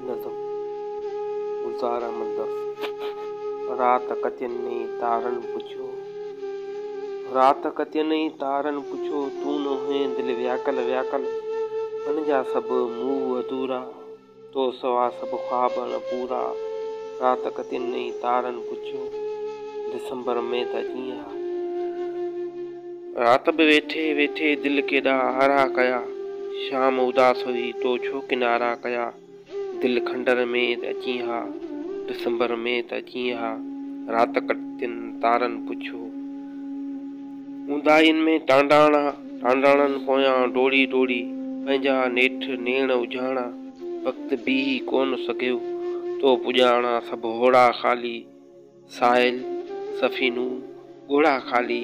नज़म गुलज़ार अहमद दर्स। रात कतियनि तारन पुछो, रात कतियनि तारन पुछो, तू न हुए दिल व्याकल व्याकल। मन जा सब मुंह अधूरा, तो सवा सब ख्वाब न पूरा। रात कतियनि तारन पुछो, दिसंबर में त जीअं रात भी वेठे वेठे दिल केॾा हारा कया। शाम उदास हुई तो छो किनारा कया। दिल खंडर में त अची हा, दिसंबर में त अची हा। रात कतियनि तारन पुछो, ऊंदाइन में टांडाणा, टांडाणनि पोयां डोड़ी डोड़ी, पंहिंजा नेठ नेण उजाणा। वक़्त बीही कोन सघियो तो पुॼाणा, सभु होड़ा ख़ाली। साहिल सफ़ीनूं ॻोड़ा ख़ाली,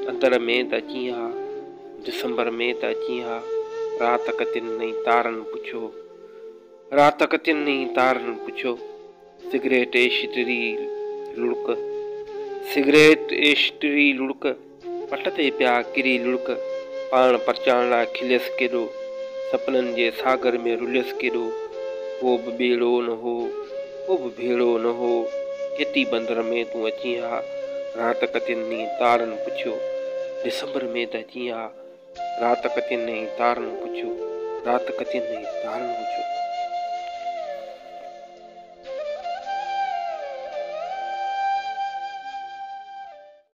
अंदर में त अची हा, दिसंबर में त अची हा। रात कतियनि तारन पुछो, रात कतियनि तारन पुछो। सिगरेट एशिटरी लुड़क, सिगरेट एशिटरी लुड़क, पट ते पिया किरी लुड़क। पाण परचाइण लाइ खिलियसि केॾो, सपननि जे सागर में रुलियसि केॾो। को बि ॿेड़ो न हो, को बि भेड़ो न हो, केती बंदर में तूं अची हा। रात कतियनि तारन पुछो, दिसंबर में त अची हा। रात कतियनि तारन पुछो, रात कतियनि तारन पुछो।